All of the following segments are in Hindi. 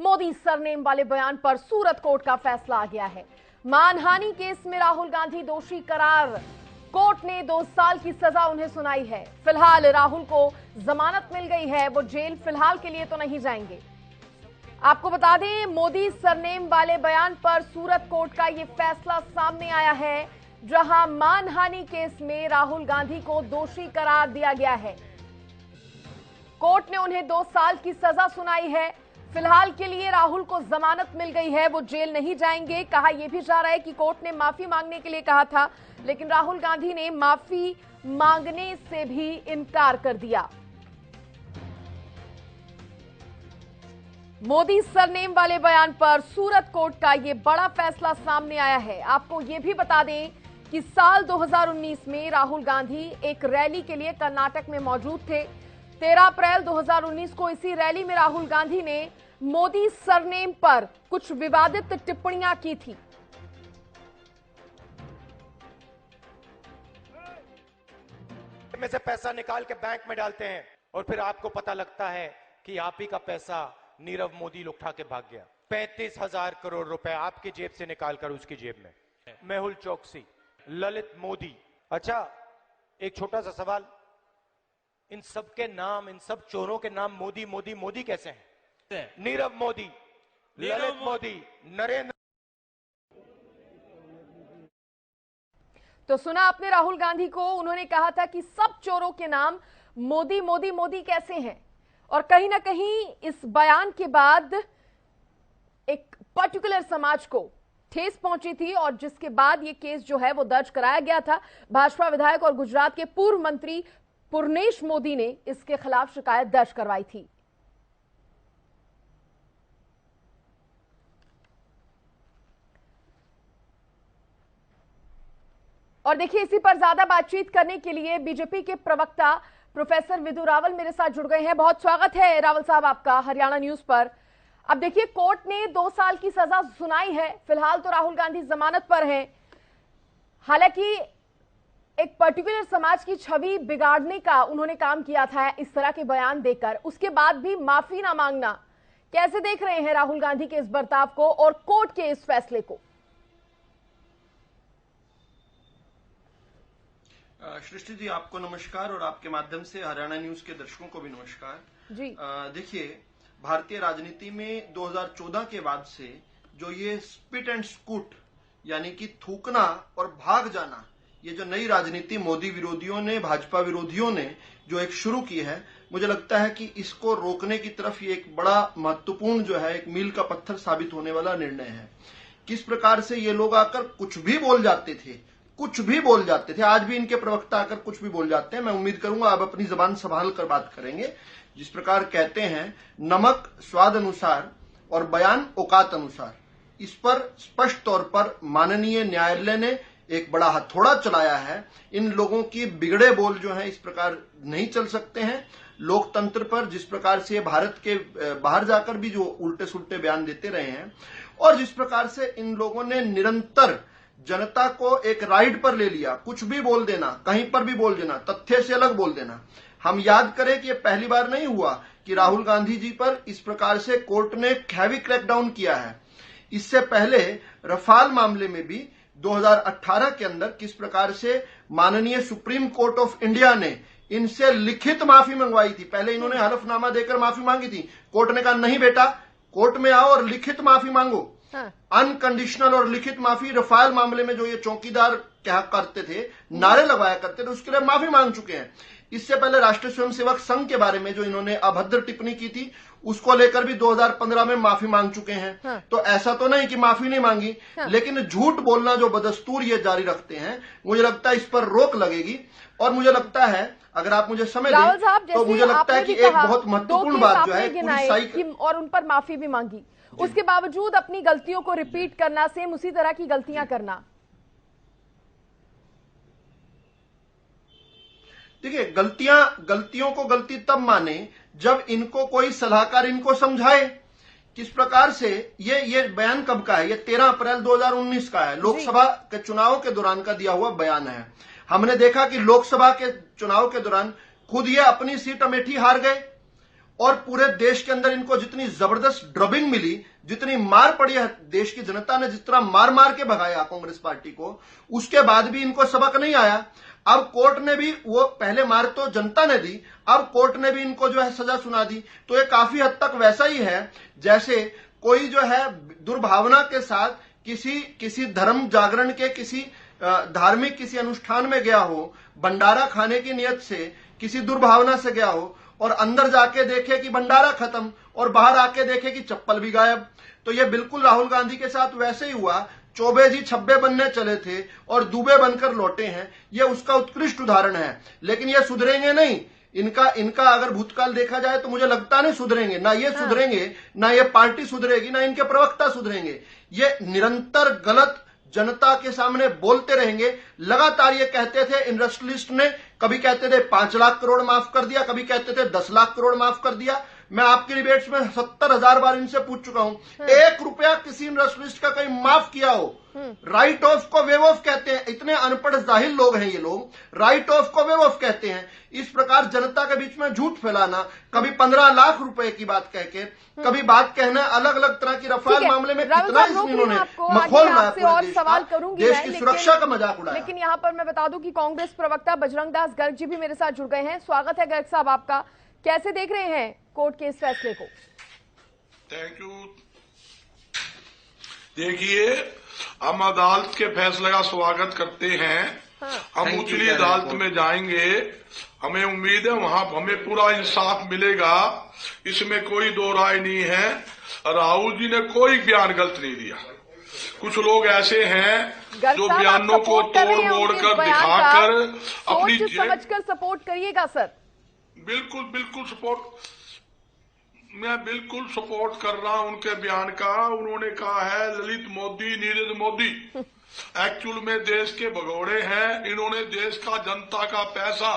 मोदी सरनेम वाले बयान पर सूरत कोर्ट का फैसला आ गया है। मानहानि केस में राहुल गांधी दोषी करार, कोर्ट ने 2 साल की सजा उन्हें सुनाई है। फिलहाल राहुल को जमानत मिल गई है, वो जेल फिलहाल के लिए तो नहीं जाएंगे। आपको बता दें, मोदी सरनेम वाले बयान पर सूरत कोर्ट का ये फैसला सामने आया है, जहां मानहानि केस में राहुल गांधी को दोषी करार दिया गया है। कोर्ट ने उन्हें 2 साल की सजा सुनाई है। फिलहाल के लिए राहुल को जमानत मिल गई है, वो जेल नहीं जाएंगे। कहा यह भी जा रहा है कि कोर्ट ने माफी मांगने के लिए कहा था, लेकिन राहुल गांधी ने माफी मांगने से भी इनकार कर दिया। मोदी सरनेम वाले बयान पर सूरत कोर्ट का यह बड़ा फैसला सामने आया है। आपको यह भी बता दें कि साल 2019 में राहुल गांधी एक रैली के लिए कर्नाटक में मौजूद थे। 13 अप्रैल 2019 को इसी रैली में राहुल गांधी ने मोदी सरनेम पर कुछ विवादित टिप्पणियां की थी। में से पैसा निकाल के बैंक में डालते हैं और फिर आपको पता लगता है कि आप ही का पैसा नीरव मोदी उठा के भाग गया। 35,000 करोड़ रुपए आपकी जेब से निकालकर उसकी जेब में। मेहुल चौकसी, ललित मोदी। अच्छा, एक छोटा सा सवाल, इन सब के नाम, इन सब चोरों के नाम मोदी मोदी मोदी कैसे हैं? नीरव मोदी, ललित मोदी, नरेंद्र। तो सुना आपने राहुल गांधी को, उन्होंने कहा था कि सब चोरों के नाम मोदी मोदी मोदी कैसे हैं। और कहीं ना कहीं इस बयान के बाद एक पर्टिकुलर समाज को ठेस पहुंची थी, और जिसके बाद ये केस जो है वो दर्ज कराया गया था। भाजपा विधायक और गुजरात के पूर्व मंत्री पुरनेश मोदी ने इसके खिलाफ शिकायत दर्ज करवाई थी। और देखिए, इसी पर ज्यादा बातचीत करने के लिए बीजेपी के प्रवक्ता प्रोफेसर विदु रावल मेरे साथ जुड़ गए हैं। बहुत स्वागत है रावल साहब आपका हरियाणा न्यूज पर। अब देखिए, कोर्ट ने 2 साल की सजा सुनाई है। फिलहाल तो राहुल गांधी जमानत पर हैं। हालांकि एक पर्टिकुलर समाज की छवि बिगाड़ने का उन्होंने काम किया था इस तरह के बयान देकर, उसके बाद भी माफी ना मांगना। कैसे देख रहे हैं राहुल गांधी के इस बर्ताव को और कोर्ट के इस फैसले को? सृष्टि जी, आपको नमस्कार और आपके माध्यम से हरियाणा न्यूज के दर्शकों को भी नमस्कार जी। देखिए, भारतीय राजनीति में 2014 के बाद से जो ये स्पिट एंड स्कूट यानी कि थूकना और भाग जाना, ये जो नई राजनीति मोदी विरोधियों ने, भाजपा विरोधियों ने जो एक शुरू की है, मुझे लगता है कि इसको रोकने की तरफ ये एक बड़ा महत्वपूर्ण जो है एक मील का पत्थर साबित होने वाला निर्णय है। किस प्रकार से ये लोग आकर कुछ भी बोल जाते थे, कुछ भी बोल जाते थे, आज भी इनके प्रवक्ता आकर कुछ भी बोल जाते हैं। मैं उम्मीद करूंगा आप अपनी जबान संभाल कर बात करेंगे। जिस प्रकार कहते हैं, नमक स्वाद अनुसार और बयान औकात अनुसार, इस पर स्पष्ट तौर पर माननीय न्यायालय ने एक बड़ा हथौड़ा चलाया है। इन लोगों की बिगड़े बोल जो हैं इस प्रकार नहीं चल सकते हैं। लोकतंत्र पर जिस प्रकार से भारत के बाहर जाकर भी जो उल्टे सुल्टे बयान देते रहे हैं, और जिस प्रकार से इन लोगों ने निरंतर जनता को एक राइड पर ले लिया, कुछ भी बोल देना, कहीं पर भी बोल देना, तथ्य से अलग बोल देना। हम याद करें कि ये पहली बार नहीं हुआ कि राहुल गांधी जी पर इस प्रकार से कोर्ट ने हैवी क्रैकडाउन किया है। इससे पहले रफाल मामले में भी 2018 के अंदर किस प्रकार से माननीय सुप्रीम कोर्ट ऑफ इंडिया ने इनसे लिखित माफी मंगवाई थी। पहले इन्होंने हलफनामा देकर माफी मांगी थी, कोर्ट ने कहा नहीं बेटा, कोर्ट में आओ और लिखित माफी मांगो। अनकंडीशनल और लिखित माफी। रफाल मामले में जो ये चौकीदार क्या करते थे, नारे लगाया करते थे, उसके लिए माफी मांग चुके हैं। इससे पहले राष्ट्रीय स्वयंसेवक संघ के बारे में जो इन्होंने अभद्र टिप्पणी की थी, उसको लेकर भी 2015 में माफी मांग चुके हैं। तो ऐसा तो नहीं कि माफी नहीं मांगी, लेकिन झूठ बोलना जो बदस्तूर ये जारी रखते हैं, मुझे लगता है इस पर रोक लगेगी। और मुझे लगता है, अगर आप मुझे समय दें, तो मुझे लगता है कि एक बहुत महत्वपूर्ण बात जो है, और उन पर माफी भी मांगी, उसके बावजूद अपनी गलतियों को रिपीट करना, सेम उसी तरह की गलतियां करना। देखिए, गलतियों को गलती तब माने जब इनको कोई सलाहकार इनको समझाए। किस प्रकार से ये बयान कब का है? ये 13 अप्रैल 2019 का है, लोकसभा के चुनाव के दौरान का दिया हुआ बयान है। हमने देखा कि लोकसभा के चुनाव के दौरान खुद ये अपनी सीट अमेठी हार गए और पूरे देश के अंदर इनको जितनी जबरदस्त ड्रबिंग मिली, जितनी मार पड़ी है, देश की जनता ने जिस तरह मार मार के भगाया कांग्रेस पार्टी को, उसके बाद भी इनको सबक नहीं आया। अब कोर्ट ने भी, वो पहले मार तो जनता ने दी, अब कोर्ट ने भी इनको जो है सजा सुना दी। तो ये काफी हद तक वैसा ही है जैसे कोई जो है दुर्भावना के साथ किसी धर्म जागरण के किसी धार्मिक किसी अनुष्ठान में गया हो, भंडारा खाने की नियत से किसी दुर्भावना से गया हो, और अंदर जाके देखे कि भंडारा खत्म और बाहर आके देखे कि चप्पल भी गायब। तो ये बिल्कुल राहुल गांधी के साथ वैसे ही हुआ। चौबे जी छब्बे बनने चले थे और दुबे बनकर लौटे हैं, ये उसका उत्कृष्ट उदाहरण है। लेकिन ये सुधरेंगे नहीं, इनका अगर भूतकाल देखा जाए तो मुझे लगता नहीं सुधरेंगे, ना ये सुधरेंगे, ना ये पार्टी सुधरेगी, ना इनके प्रवक्ता सुधरेंगे। ये निरंतर गलत जनता के सामने बोलते रहेंगे। लगातार ये कहते थे, इंडस्ट्रियलिस्ट ने कभी कहते थे 5 लाख करोड़ माफ कर दिया, कभी कहते थे 10 लाख करोड़ माफ कर दिया। मैं आपकी डिबेट्स में 70,000 बार इनसे पूछ चुका हूं, 1 रुपया किसी इंडस्ट्रियलिस्ट का कहीं माफ किया हो? राइट ऑफ को वेव ऑफ कहते हैं। इतने अनपढ़ जाहिल लोग हैं ये लोग, राइट ऑफ को वेव ऑफ कहते हैं। इस प्रकार जनता के बीच में झूठ फैलाना, कभी 15 लाख रुपए की बात कह के, कभी बात कहना, अलग अलग तरह की रफाल मामले में कितना इन्होंने मखौल देश की सुरक्षा का मजाक उड़ाया। लेकिन यहाँ पर मैं बता दूं कि कांग्रेस प्रवक्ता बजरंग दास गर्ग जी भी मेरे साथ जुड़ गए हैं। स्वागत है गर्ग साहब आपका। कैसे देख रहे हैं कोर्ट के इस फैसले को? Thank you. देखिए, हम अदालत के फैसले का स्वागत करते हैं। हम उचली अदालत में जाएंगे, हमें उम्मीद है वहां हमें पूरा इंसाफ मिलेगा, इसमें कोई दो राय नहीं है। राहुल जी ने कोई बयान गलत नहीं दिया। कुछ लोग ऐसे हैं जो बयानों को तोड़ मोड़ कर दिखाकर अपनी समझकर सपोर्ट करिएगा सर। बिल्कुल सपोर्ट, मैं बिल्कुल सपोर्ट कर रहा हूं उनके बयान का। उन्होंने कहा है ललित मोदी, नीरज मोदी एक्चुअल में देश के भगोड़े हैं। इन्होंने देश का जनता का पैसा,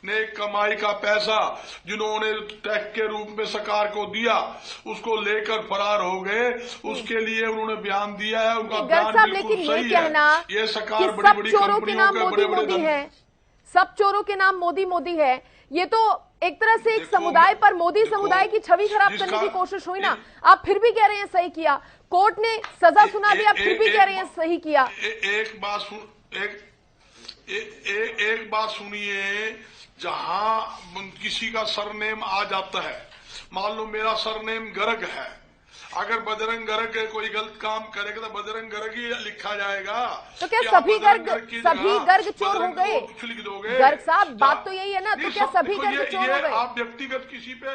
नेक कमाई का पैसा जिन्होंने टैक्स के रूप में सरकार को दिया, उसको लेकर फरार हो गए। उसके लिए उन्होंने बयान दिया है, उनका बयान बिल्कुल सही है। ये सरकार बड़ी बड़ी कंपनियों के बड़े बड़े है, सब चोरों के नाम मोदी मोदी है। ये तो एक तरह से एक समुदाय पर मोदी समुदाय की छवि खराब करने की कोशिश हुई ना। आप फिर भी कह रहे हैं सही किया, कोर्ट ने सजा सुना दी, आप फिर भी कह रहे हैं सही किया। एक बात सुनिए, जहां किसी का सरनेम आ जाता है, मान लो मेरा सरनेम गर्ग है, अगर बजरंग गर्ग कोई गलत काम करेगा तो बजरंग गर्ग ही लिखा जाएगा। तो क्या सभी गर्ग चोर हो गए? गर्ग साहब, बात तो यही है ना। तो क्या सभी गर्ग चोर हो गए? आप व्यक्तिगत किसी पे,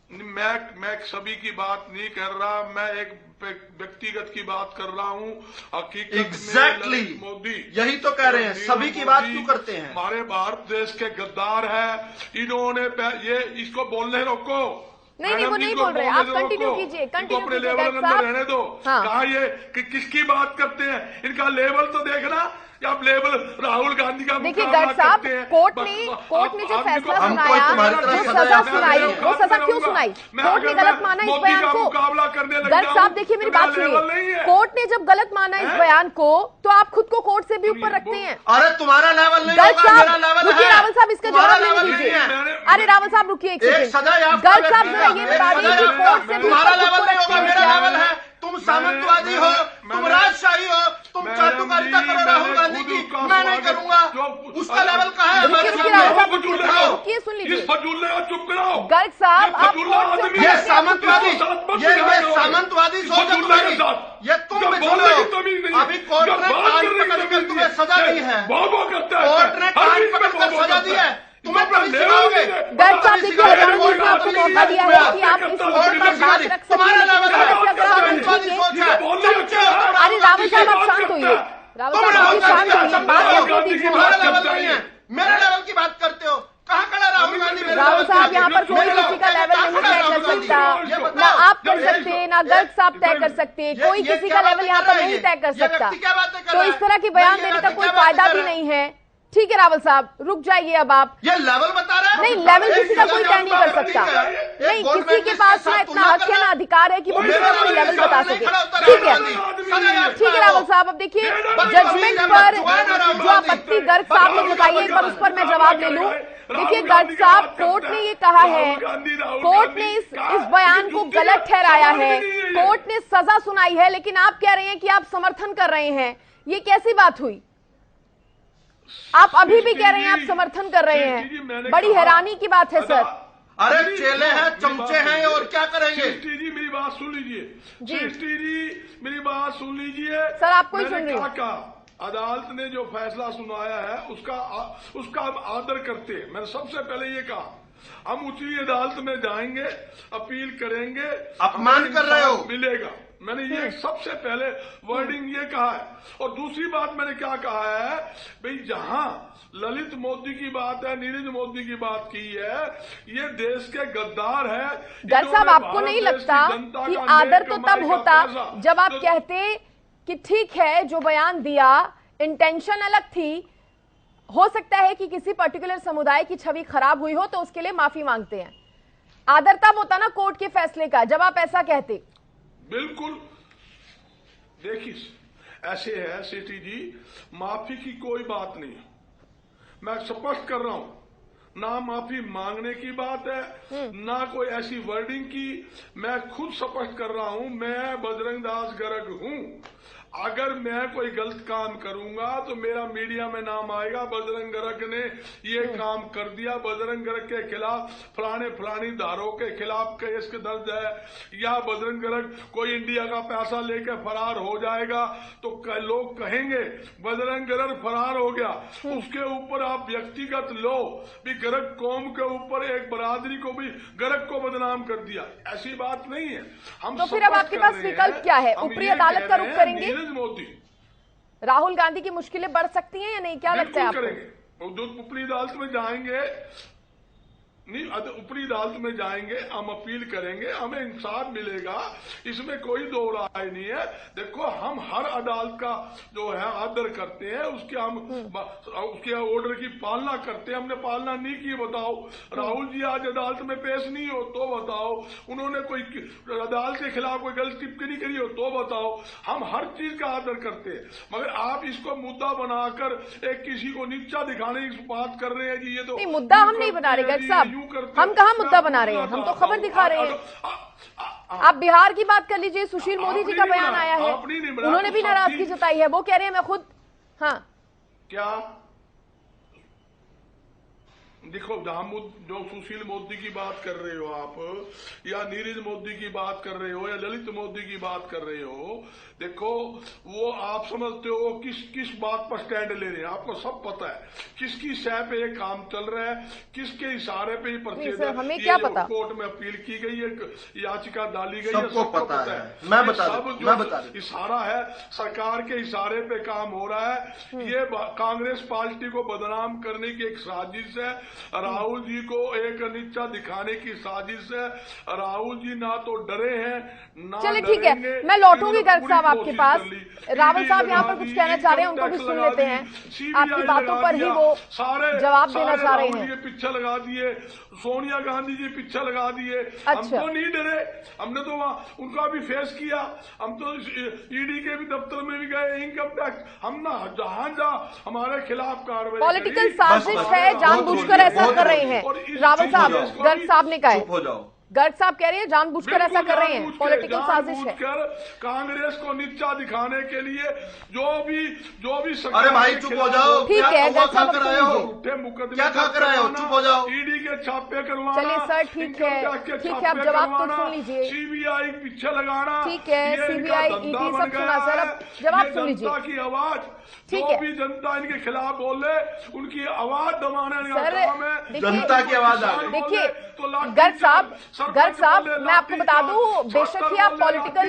मैं सभी की बात नहीं कर रहा, मैं एक व्यक्तिगत की बात कर रहा हूँ। हकीकत Exactly. मोदी यही तो कह रहे हैं, सभी की बात क्यों करते हैं? हमारे भारत देश के गद्दार है, इन्होंने ये इसको बोलने रोको। नहीं, वो नहीं बोल रहे, आप कंटिन्यू कीजिए, अपने लेवल के अंदर रहने दो। कहा ये किसकी बात करते हैं, इनका लेवल तो देखना। आप लेवल राहुल गांधी का देखिए गर्ग साहब, कोर्ट ने जो फैसला सुनाया, जो सजा सुनाई, वो सजा क्यों सुनाई? कोर्ट ने गलत माना इस बयान को। गर्ग साहब देखिए मेरी बात सुनिए, कोर्ट ने जब गलत माना इस बयान को तो आप खुद को कोर्ट से भी ऊपर रखते हैं। अरे तुम्हारा लेवल नहीं गर्ग साहब रुकिए, रावल साहब इसका जवाब नहीं दीजिए। अरे रावल साहब रुकिए एक सेकंड। गर्ग साहब जरा ये बता दीजिए कि कोर्ट से भी तुम्हारा लेवल नहीं होगा, मेरा लेवल है। तुम सामंतवादी हो, तुम राजशाही हो, तुम चाटुकारिता करो राहुल गांधी की, मैं नहीं करूंगा। उसका लेवल कहाँ है? रुकिए, सुन लीजिए। चुप कराओ गर्ग साहब, आप ये सामंतवादी सामंतवादी सोच है तुम्हारी, ये तुम बोल रहे हो। अभी कोर्ट ने कान पकड़कर तुम्हें सजा दी है, कोर्ट ने कान पकड़कर सजा दी है, तुम्हें कभी सिखाओगे? गर्ग साहब देखिए, प्रधानमंत्री ने आपको मौका दिया है कि आप इस मुद्दे पर बात रख सकते हैं। अरे रावल साहब आप शांत होइए, रावल साहब शांत होइए, बात करने दीजिए। मेरे लेवल की बात करते हो, कहाँ खड़ा राहुल गांधी? रावल साहब यहाँ पर कोई किसी का लेवल नहीं तय कर सकता, ना आप कर सकते हैं, ना गर्ग साहब तय कर सकते हैं, कोई किसी का लेवल यहाँ पर नहीं तय कर सकता। तो इस तरह की बयान देने का कोई फायदा भी नहीं है। ठीक है रावल साहब, रुक जाइए अब आप। ये लेवल बता रहा है? नहीं, लेवल किसी का कोई तय नहीं कर सकता। नहीं, किसी के पास ना इतना हक है ना अधिकार है कि वो किसी का कोई लेवल बता सके। ठीक है रावल साहब, अब देखिए जजमेंट पर जो आपत्ति गर्ग साहब ने जताई है, एक बार उस पर मैं जवाब ले लूं। देखिए गर्ग साहब, कोर्ट ने ये कहा है, कोर्ट ने इस बयान को गलत ठहराया है, कोर्ट ने सजा सुनाई है, लेकिन आप कह रहे हैं कि आप समर्थन कर रहे हैं। ये कैसी बात हुई? आप अभी भी कह रहे हैं आप समर्थन कर रहे हैं, बड़ी हैरानी की बात है सर। अरे चेले हैं, चमचे हैं, और क्या करेंगे? जी मेरी बात सुन लीजिए, जी मेरी बात सुन लीजिए सर, आपको ही सुन रही हूं। अदालत ने जो फैसला सुनाया है उसका हम आदर करते हैं। मैंने सबसे पहले ये कहा, हम उच्च अदालत में जाएंगे, अपील करेंगे, अपमान कर रहे हो, मिलेगा। मैंने ये सबसे पहले वर्डिंग ये कहा है। और दूसरी बात मैंने क्या कहा है, भाई जहां ललित मोदी की बात है, नीरज मोदी की बात की है, ये देश के गद्दार है। गर्ग साहब, आपको नहीं लगता कि आदर तो तब होता जब आप कहते कि ठीक है जो बयान दिया इंटेंशन अलग थी, हो सकता है कि किसी पर्टिकुलर समुदाय की छवि खराब हुई हो तो उसके लिए माफी मांगते हैं। आदर तब होता ना कोर्ट के फैसले का जब आप ऐसा कहते। बिल्कुल, देखिए ऐसे है सिटी जी, माफी की कोई बात नहीं है। मैं स्पष्ट कर रहा हूं, ना माफी मांगने की बात है, ना कोई ऐसी वर्डिंग की। मैं खुद स्पष्ट कर रहा हूं, मैं बजरंग दास गर्ग हूं। अगर मैं कोई गलत काम करूंगा तो मेरा मीडिया में नाम आएगा, बजरंग गर्ग ने ये काम कर दिया, बजरंग गर्ग के खिलाफ फलानी धारों के खिलाफ केस के दर्ज है, या बजरंग गर्ग कोई इंडिया का पैसा लेकर फरार हो जाएगा तो लोग कहेंगे बजरंग गर्ग फरार हो गया। उसके ऊपर आप व्यक्तिगत लो भी, गर्ग कौम के ऊपर एक बरादरी को भी गर्ग को बदनाम कर दिया, ऐसी बात नहीं है। हम तो फिर अब आपके पास विकल्प क्या है? ऊपरी अदालत का रुख करेंगे? मोदी, राहुल गांधी की मुश्किलें बढ़ सकती हैं या नहीं, क्या लगता है आपको? करेंगे, ऊपरी अदालत में जाएंगे, नहीं ऊपरी अदालत में जाएंगे, हम अपील करेंगे, हमें इंसाफ मिलेगा, इसमें कोई दो राय नहीं है। देखो हम हर अदालत का जो है आदर करते हैं, उसके ऑर्डर की पालना करते हैं। हमने पालना नहीं की, बताओ। राहुल जी आज अदालत में पेश नहीं हो तो बताओ, उन्होंने कोई अदालत के खिलाफ कोई गलत टिप्पणी करी हो तो बताओ। हम हर चीज का आदर करते हैं, मगर आप इसको मुद्दा बनाकर एक किसी को नीचा दिखाने की बात कर रहे हैं जी। ये तो नहीं, मुद्दा हम नहीं बना रहे गर्ग साहब, हम कहाँ मुद्दा बना रहे हैं, हम तो खबर दिखा रहे हैं। आप बिहार की बात कर लीजिए, सुशील मोदी जी का बयान आया है, उन्होंने भी नाराजगी जताई है। वो कह रहे हैं मैं खुद, हाँ क्या देखो, जो सुशील मोदी की बात कर रहे हो आप, या नीरज मोदी की बात कर रहे हो, या ललित मोदी की बात कर रहे हो, देखो वो आप समझते हो किस बात पर स्टैंड ले रहे हैं। आपको सब पता है किसकी सह पे ये काम चल रहा है, किसके इशारे पे ये पर्चे, हमें क्या पता? कोर्ट में अपील की गई है, याचिका डाली गई है, सबको पता है। मैं बता दूं, इशारा है, सरकार के इशारे पे काम हो रहा है। ये कांग्रेस पार्टी को बदनाम करने की एक साजिश है, राहुल जी को एक नीचा दिखाने की साजिश है। राहुल जी ना तो डरे हैं ना, चलिए ठीक है, मैं लौटूंगी गर्ग साहब आपके पास। रावल साहब यहाँ पर कुछ कहना चाह रहे हैं, उनको भी सुन लेते हैं। आपकी बातों पर ही वो जवाब देना चाह रहे हैं। पीछे लगा दिए, सोनिया गांधी जी पीछे लगा दिए। अच्छा। हम तो नहीं डरे, हमने तो वहाँ उनका भी फेस किया। हम तो ईडी के भी दफ्तर में भी गए, इनकम टैक्स, हम ना जहाँ हमारे खिलाफ कार्रवाई। पॉलिटिकल साजिश है, जानबूझकर ऐसा कर रहे हैं रावल साहब, गर्ग साहब ने कहा है। गर्ग साहब कह रहे हैं जानबूझकर ऐसा कर रहे हैं, पॉलिटिकल साजिश है। कांग्रेस को नीचा दिखाने के लिए जो भी अरे भाई चुप हो जाओ, ठीक है गर्ग साहब, क्या खा कर आए हो, चुप हो जाओ। ईडी के छापे करवाना, चलिए सर ठीक है, अब जवाब तो सुन लीजिए। सीबीआई पीछे लगाना, ठीक है, सीबीआई ईडी सब सुना सर, अब जवाब सुन लीजिए। जनता की आवाज, ठीक जो है, भी जनता इनके खिलाफ बोले उनकी आवाज दबाने का काम है। जनता की आवाज आ गई। देखिए गर्ग साहब, मैं आपको बता दूं, बेशक ही आप पॉलिटिकल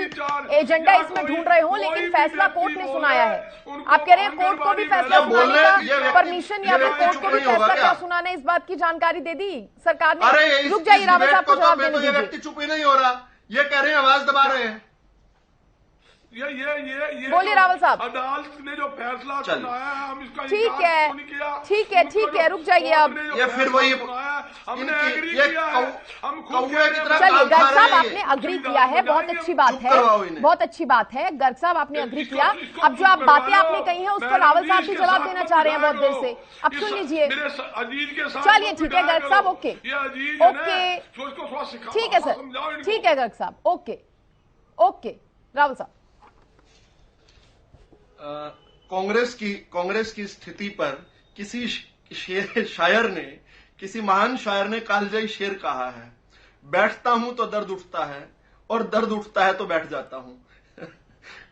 एजेंडा इसमें ढूंढ रहे हो, लेकिन फैसला कोर्ट ने सुनाया है। आप कह रहे हैं कोर्ट को भी फैसला सुनाने का परमिशन, या फिर कोर्ट को भी फैसला क्या सुनाना है इस बात की जानकारी दे दी सरकार ने। रुक जाइए रावत साहब को जवाब देने दीजिए। व्यक्ति चुप ही नहीं हो रहा, ये कह रहे हैं आवाज दबा रहे हैं। ये बोलिए रावल साहब। अदालत ने जो फैसला सुनाया है हम इसका ठीक है, ठीक है, रुक जाइए अब। ये फिर वही हमने एग्री किया है, हम खुद चलिए गर्ग साहब आपने अग्री किया है, बहुत अच्छी बात है, बहुत अच्छी बात है। गर्ग साहब आपने अग्री किया। अब जो आप बातें आपने कही हैं उस पर रावल साहब भी जवाब देना चाह रहे हैं बहुत देर से। अब सुन लीजिए। चलिए ठीक है गर्ग साहब, ओके ओके, ठीक है सर, ठीक है गर्ग साहब, ओके ओके। रावल साहब, कांग्रेस की स्थिति पर किसी शायर ने, किसी महान शायर ने कालजयी शेर कहा है, बैठता हूं तो दर्द उठता है और दर्द उठता है तो बैठ जाता हूं।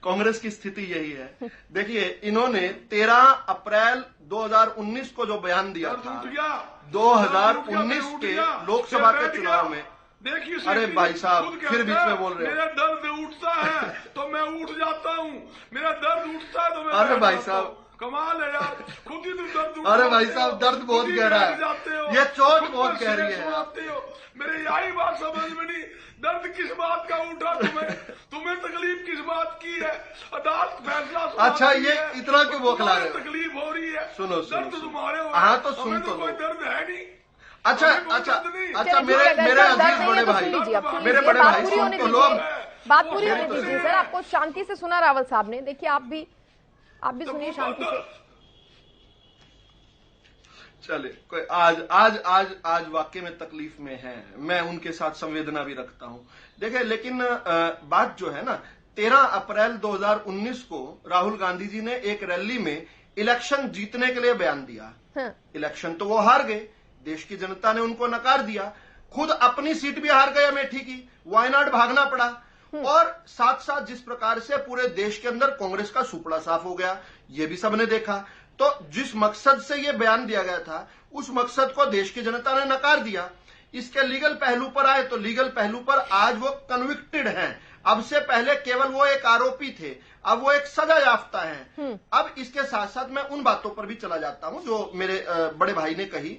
कांग्रेस की स्थिति यही है। देखिए, इन्होंने 13 अप्रैल 2019 को जो बयान दिया था, 2019 के लोकसभा के चुनाव में, देखिए, अरे भाई साहब फिर बीच में बोल रहे हैं। मेरा दर्द उठता है तो मैं उठ जाता हूँ, मेरा दर्द उठता है तो मैं, अरे भाई साहब कमाल है यार, खुद ही तुम दर्द, अरे भाई साहब दर्द बहुत गहरा है, ये चोट बहुत गहरी है। मेरे यही बात समझ में नहीं, दर्द किस बात का उठा तुम्हें तकलीफ किस बात की है? अदालत फैसला, अच्छा ये इतना क्यों बौखला रहे हो? तकलीफ हो रही है, सुनो दर्द तुम्हारे हो, हाँ तो सुन तो कोई दर्द है नहीं। अच्छा, मेरे अजीज बड़े भाई, मेरे बड़े भाई सुन तो लो, बात पूरी होने दीजिए सर। आपको शांति से सुना रावल साहब ने, देखिए आप भी सुनिए शांति से। चले, कोई आज वाकई में तकलीफ में है, मैं उनके साथ संवेदना भी रखता हूं। देखिए, लेकिन बात जो है ना, 13 अप्रैल 2019 को राहुल गांधी जी ने एक रैली में इलेक्शन जीतने के लिए बयान दिया। इलेक्शन तो वो हार गए, देश की जनता ने उनको नकार दिया, खुद अपनी सीट भी हार गए अमेठी की, वायनाड भागना पड़ा, और साथ साथ जिस प्रकार से पूरे देश के अंदर कांग्रेस का सुपड़ा साफ हो गया, ये भी सबने देखा। तो जिस मकसद से ये बयान दिया गया था, उस मकसद को देश की जनता ने नकार दिया। इसके लीगल पहलू पर आए तो लीगल पहलू पर आज वो कन्विक्टेड हैं। अब से पहले केवल वो एक आरोपी थे, अब वो एक सजा याफ्ता हैं। अब इसके साथ साथ मैं उन बातों पर भी चला जाता हूं जो मेरे बड़े भाई ने कही।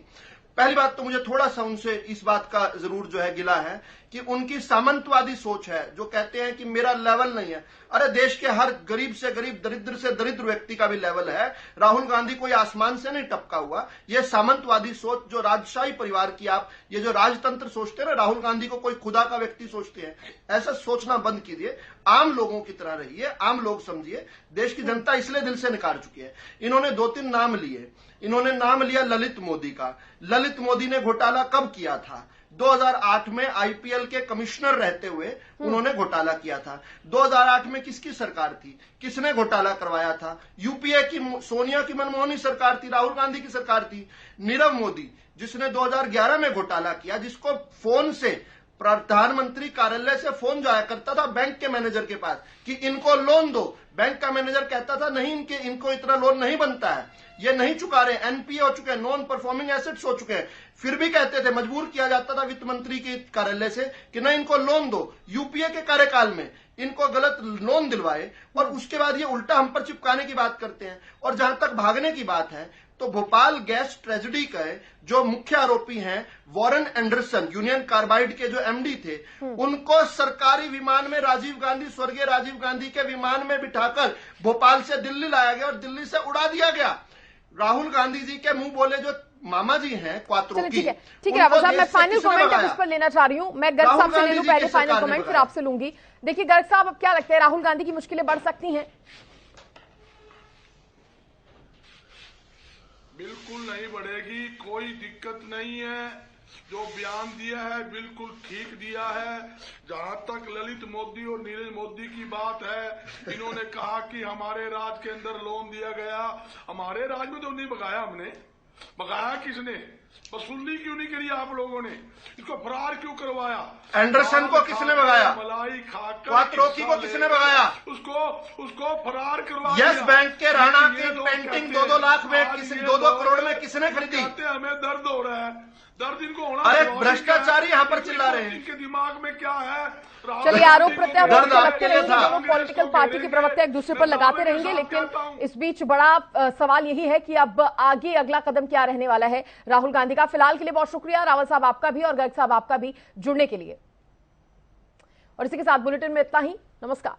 पहली बात तो मुझे थोड़ा सा उनसे इस बात का जरूर जो है गिला है कि उनकी सामंतवादी सोच है, जो कहते हैं कि मेरा लेवल नहीं है। अरे देश के हर गरीब से गरीब, दरिद्र से दरिद्र व्यक्ति का भी लेवल है। राहुल गांधी कोई आसमान से नहीं टपका हुआ। ये सामंतवादी सोच, जो राजशाही परिवार की, आप ये जो राजतंत्र सोचते हैं ना, राहुल गांधी को कोई खुदा का व्यक्ति सोचते हैं, ऐसा सोचना बंद कीजिए। आम लोगों की तरह रहिए, आम लोग समझिए। देश की जनता इसलिए दिल से नकार चुकी है। इन्होंने 2-3 नाम लिए। इन्होंने नाम लिया ललित मोदी का। ललित मोदी ने घोटाला कब किया था? 2008 में आईपीएल के कमिश्नर रहते हुए उन्होंने घोटाला किया था। 2008 में किसकी सरकार थी? किसने घोटाला करवाया था? यूपीए की सोनिया की मनमोहनी सरकार थी, राहुल गांधी की सरकार थी। नीरव मोदी, जिसने 2011 में घोटाला किया, जिसको फोन से प्रधानमंत्री कार्यालय से फोन जाया करता था बैंक के मैनेजर के पास कि इनको लोन दो। बैंक का मैनेजर कहता था नहीं, इनको इतना लोन नहीं बनता है, ये नहीं चुका रहे, एनपीए हो चुके हैं, नॉन परफॉर्मिंग एसेट्स हो चुके हैं। फिर भी कहते थे, मजबूर किया जाता था वित्त मंत्री के कार्यालय से कि नहीं इनको लोन दो। यूपीए के कार्यकाल में इनको गलत लोन दिलवाए और उसके बाद ये उल्टा हम पर चिपकाने की बात करते हैं। और जहां तक भागने की बात है तो भोपाल गैस ट्रेजेडी का जो मुख्य आरोपी हैं वॉरेन एंडरसन, यूनियन कार्बाइड के जो एमडी थे, उनको सरकारी विमान में राजीव गांधी, स्वर्गीय राजीव गांधी के विमान में बिठाकर भोपाल से दिल्ली लाया गया और दिल्ली से उड़ा दिया गया। राहुल गांधी जी के मुंह बोले जो मामा जी हैं क्वात्रो की, ठीक है रावल साहब, मैं फाइनल कमेंट अब इस पर लेना चाह रही हूं। मैं गर्ग साहब से ले लूं पहले फाइनल कमेंट, फिर आपसे लूंगी। देखिए गर्ग साहब, अब क्या लगता है राहुल गांधी की मुश्किलें बढ़ सकती हैं? बिल्कुल नहीं बढ़ेगी, कोई दिक्कत नहीं है। जो बयान दिया है बिल्कुल ठीक दिया है। जहां तक ललित मोदी और नीरज मोदी की बात है, इन्होंने कहा कि हमारे राज के अंदर लोन दिया गया। हमारे राज में तो नहीं बगाया, हमने बगाया किसने? वसूली क्यों नहीं करी आप लोगों ने? इसको फरार क्यों करवाया? एंडरसन को किसने भगाया? मलाई खाकर क्वात्रोकी को किसने भगाया? उसको फरार करवा। यस बैंक के राणा की पेंटिंग 2-2 लाख में, 2-2 करोड़ में किसने खरीदी? हमें दर्द हो रहा है, दर्द इनको होना। अरे भ्रष्टाचारी यहाँ पर चिल्ला रहे हैं। इनके दिमाग में क्या है? चलिए, आरोप प्रत्यारोप लगते रहेंगे, दोनों पॉलिटिकल पार्टी के प्रवक्ता एक दूसरे पर लगाते रहेंगे, लेकिन इस बीच बड़ा सवाल यही है कि अब आगे अगला कदम क्या रहने वाला है राहुल गांधी का। फिलहाल के लिए बहुत शुक्रिया रावल साहब आपका भी और गर्ग साहब आपका भी जुड़ने के लिए। और इसी के साथ बुलेटिन में इतना ही। नमस्कार।